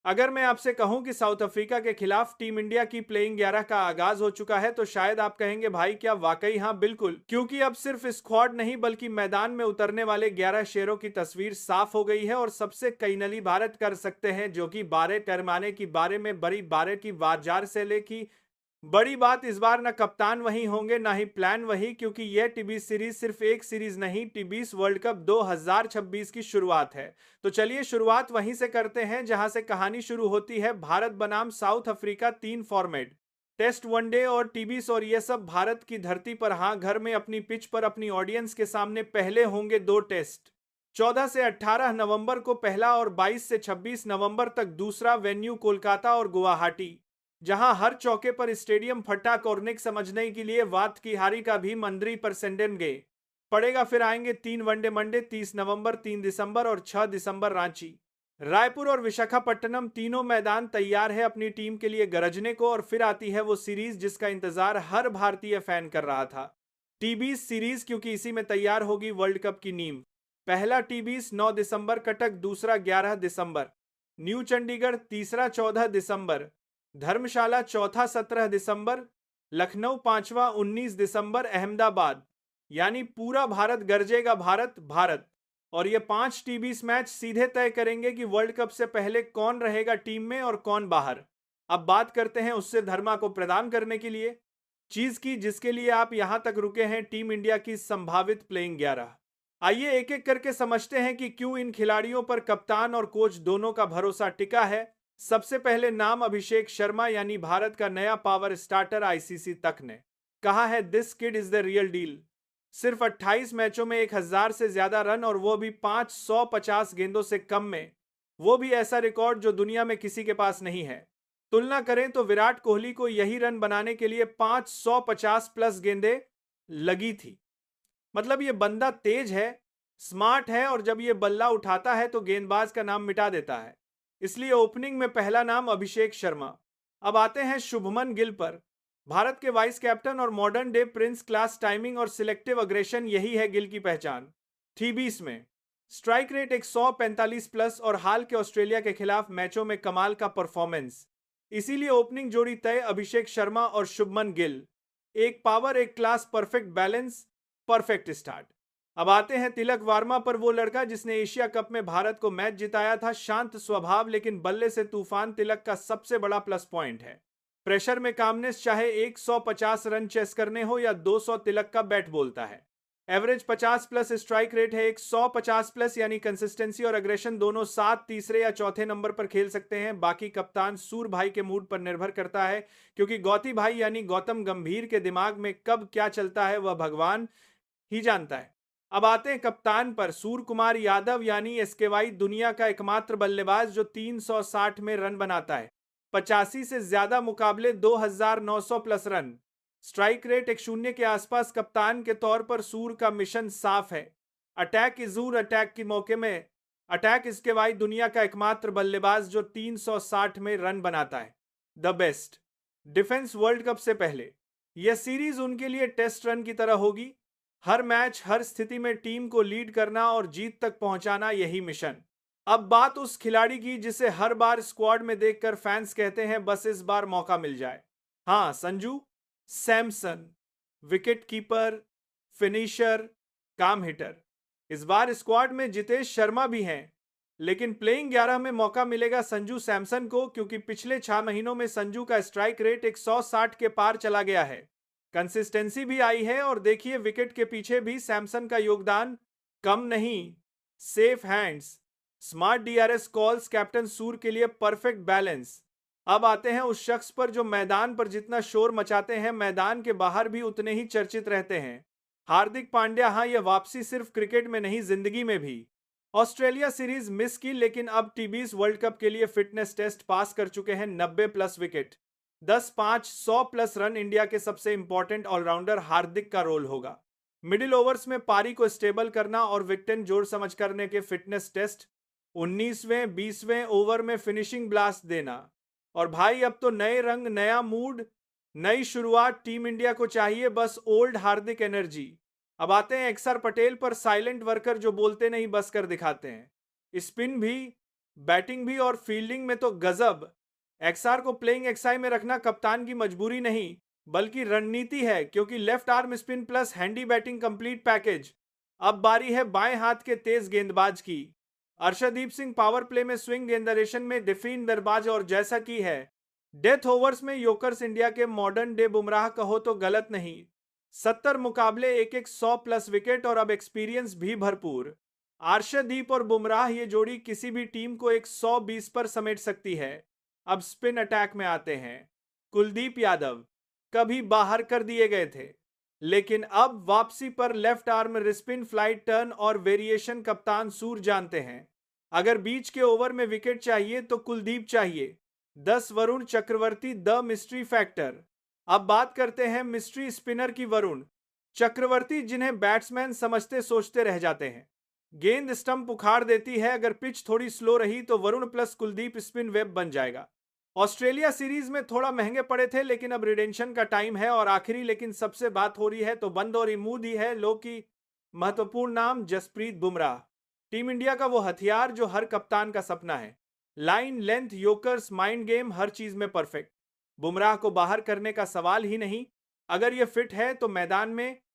अगर मैं आपसे कहूं कि साउथ अफ्रीका के खिलाफ टीम इंडिया की प्लेइंग 11 का आगाज हो चुका है तो शायद आप कहेंगे भाई क्या वाकई, हाँ बिल्कुल, क्योंकि अब सिर्फ स्क्वाड नहीं बल्कि मैदान में उतरने वाले 11 शेरों की तस्वीर साफ हो गई है और सबसे कई नली भारत कर सकते हैं जो कि 12 टरमाने की बारे में बड़ी 12 की बाजार से लेकी बड़ी बात इस बार ना कप्तान वही होंगे ना ही प्लान वही, क्योंकि यह टीबी सीरीज सिर्फ एक सीरीज नहीं, टी20 वर्ल्ड कप 2026 की शुरुआत है। तो चलिए शुरुआत वहीं से करते हैं जहां से कहानी शुरू होती है। भारत बनाम South Africa, 3 format, test, one day और टी20, और यह सब भारत की धरती पर, हाँ घर में अपनी पिच पर अपनी ऑडियंस के सामने पहले होंगे 2 टेस्ट। 14 से 18 नवंबर को पहला और 22 से 26 नवंबर तक दूसरा। वेन्यू कोलकाता और गुवाहाटी, जहां हर चौके पर स्टेडियम फटा। कॉर्निक समझने के लिए वात की हारी का भी मंदरी पर सेंडेंगे पड़ेगा। फिर आएंगे 3 वनडे मंडे, 30 नवंबर, 3 दिसंबर और 6 दिसंबर रांची, रायपुर और विशाखापट्टनम। तीनों मैदान तैयार है अपनी टीम के लिए गरजने को। और फिर आती है वो सीरीज जिसका इंतजार हर भारतीय फैन कर रहा था, टी20 सीरीज, क्योंकि इसी में तैयार होगी वर्ल्ड कप की नींव। पहला टी20 9 दिसंबर कटक, दूसरा 11 दिसंबर न्यू चंडीगढ़, तीसरा 14 दिसंबर धर्मशाला, चौथा 17 दिसंबर लखनऊ, पांचवा 19 दिसंबर अहमदाबाद। यानी पूरा भारत गरजेगा, भारत भारत। और ये 5 टी20 मैच सीधे तय करेंगे कि वर्ल्ड कप से पहले कौन रहेगा टीम में और कौन बाहर। अब बात करते हैं उससे धर्मा को प्रदान करने के लिए चीज की, जिसके लिए आप यहां तक रुके हैं, टीम इंडिया की संभावित प्लेइंग 11। आइए एक एक करके समझते हैं कि क्यों इन खिलाड़ियों पर कप्तान और कोच दोनों का भरोसा टिका है। सबसे पहले नाम अभिषेक शर्मा, यानी भारत का नया पावर स्टार्टर। आईसीसी तक ने कहा है this kid is the real deal. सिर्फ 28 मैचों में 1000 से ज्यादा रन, और वो भी 550 गेंदों से कम में। वो भी ऐसा रिकॉर्ड जो दुनिया में किसी के पास नहीं है। तुलना करें तो विराट कोहली को यही रन बनाने के लिए 550 प्लस गेंदें लगी थी। मतलब ये बंदा तेज है, स्मार्ट है, और जब ये बल्ला उठाता है तो गेंदबाज का नाम मिटा देता है। इसलिए ओपनिंग में पहला नाम अभिषेक शर्मा। अब आते हैं शुभमन गिल पर। भारत के वाइस कैप्टन और modern day Prince. Class, timing और सिलेक्टिव अग्रेशन, यही है गिल की पहचान। टी20 में स्ट्राइक रेट 145 प्लस और हाल के ऑस्ट्रेलिया के खिलाफ मैचों में कमाल का परफॉर्मेंस। इसीलिए ओपनिंग जोड़ी तय, अभिषेक शर्मा और शुभमन गिल। एक पावर, एक class, perfect balance, perfect start. अब आते हैं तिलक वर्मा पर, वो लड़का जिसने एशिया कप में भारत को मैच जिताया था। शांत स्वभाव लेकिन बल्ले से तूफान, तिलक का सबसे बड़ा प्लस पॉइंट है। प्रेशर में कामनेस, चाहे 150 रन चेस करने हो या 200, तिलक का बैट बोलता है। एवरेज 50 प्लस, स्ट्राइक रेट है 150 प्लस, यानी कंसिस्टेंसी और अग्रेशन दोनों साथ, तीसरे या चौथे नंबर पर खेल सकते हैं। बाकी कप्तान सूर भाई के मूड पर निर्भर करता है, क्योंकि गौती भाई यानी गौतम गंभीर के दिमाग में कब क्या चलता है वह भगवान ही जानता है। अब आते हैं कप्तान पर, सूर्य कुमार यादव यानी एसकेवाई, दुनिया का एकमात्र बल्लेबाज जो 360 में रन बनाता है। 85 से ज्यादा मुकाबले, 2900 प्लस रन। स्ट्राइक रेट 1-0 के आसपास। कप्तान के तौर पर सूर्य का मिशन साफ है, अटैक इजूर, अटैक के मौके में अटैक। इसके बाद दुनिया का एकमात्र बल्लेबाज जो 360 में रन बनाता है, the best. Defence, world cup से पहले यह सीरीज उनके लिए टेस्ट रन की तरह होगी। हर मैच, हर स्थिति में टीम को लीड करना और जीत तक पहुंचाना, यही मिशन। अब बात उस खिलाड़ी की जिसे हर बार स्क्वाड में देखकर फैंस कहते हैं बस इस बार मौका मिल जाए। हाँ, Sanju Samson, wicket keeper, finisher, काम हिटर। इस बार स्क्वाड में जितेश शर्मा भी हैं, लेकिन प्लेइंग 11 में मौका मिलेगा संजू सैमसन को, क्योंकि पिछले 6 महीनों में संजू का स्ट्राइक रेट 160 के पार चला गया है। कंसिस्टेंसी भी आई है, और देखिए विकेट के पीछे भी सैमसन का योगदान कम नहीं। Safe hands, smart DRS calls, captain सूर के लिए परफेक्ट बैलेंस। अब आते हैं उस शख्स पर जो मैदान पर जितना शोर मचाते हैं, मैदान के बाहर भी उतने ही चर्चित रहते हैं। हार्दिक पांड्या। हाँ, यह वापसी सिर्फ क्रिकेट में नहीं, जिंदगी में भी। ऑस्ट्रेलिया सीरीज मिस की, लेकिन अब टी20 वर्ल्ड कप के लिए फिटनेस टेस्ट पास कर चुके हैं। 90 plus wicket, 10-5-100 plus run. India के सबसे इंपॉर्टेंट ऑलराउंडर हार्दिक का रोल होगा। मिडिल ओवर्स में पारी को स्टेबल करना और विकेट जोड़ समझ करने के फिटनेस टेस्ट। 19वें 20वें ओवर में फिनिशिंग ब्लास्ट देना। और भाई अब तो नए रंग, नया मूड, नई शुरुआत। टीम इंडिया को चाहिए बस ओल्ड हार्दिक एनर्जी। अब आते हैं अक्षर पटेल पर, साइलेंट वर्कर जो बोलते नहीं बस कर दिखाते हैं। स्पिन भी बैटिंग भी और फील्डिंग में तो गजब। एक्सआर को प्लेइंग एक्सआई में रखना कप्तान की मजबूरी नहीं बल्कि रणनीति है, क्योंकि left arm spin plus handy batting complete package. अब बारी है बाएं हाथ के तेज गेंदबाज की। अर्शदीप सिंह पावर प्ले में स्विंग जनरेशन में डिफीन दरबाज, और जैसा कि है डेथ ओवर्स में योकर्स इंडिया के मॉडर्न डे बुमराह कहो तो गलत नहीं। 70 मुकाबले एक एक 100 प्लस विकेट और अब एक्सपीरियंस भी भरपूर। अर्शदीप और बुमराह ये जोड़ी किसी भी टीम को 120 पर समेट सकती है। अब स्पिन अटैक में आते हैं। कुलदीप यादव कभी बाहर कर दिए गए थे, लेकिन अब वापसी पर लेफ्ट आर्म रिस्पिन फ्लाइट टर्न और वेरिएशन कप्तान सूर जानते हैं। अगर बीच के ओवर में विकेट चाहिए तो कुलदीप चाहिए। 10 Varun Chakravarthy the mystery factor. अब बात करते हैं मिस्ट्री स्पिनर की। वरुण चक्रवर्ती जिन्हें बैट्समैन समझते सोचते रह जाते हैं। गेंद स्टंप उखाड़ देती है। अगर पिच थोड़ी स्लो रही तो Varun plus Kuldeep spin web बन जाएगा। ऑस्ट्रेलिया सीरीज में थोड़ा महंगे पड़े थे, लेकिन अब रिडेंशन का टाइम है। और आखिरी लेकिन सबसे बात हो रही है तो बंद और इमूद ही है। लो की महत्वपूर्ण नाम जसप्रीत बुमराह, टीम इंडिया का वो हथियार जो हर कप्तान का सपना है। लाइन लेंथ योकर्स माइंड गेम हर चीज में परफेक्ट। बुमराह को बाहर करने का सवाल ही नहीं। अगर ये फिट है तो मैदान में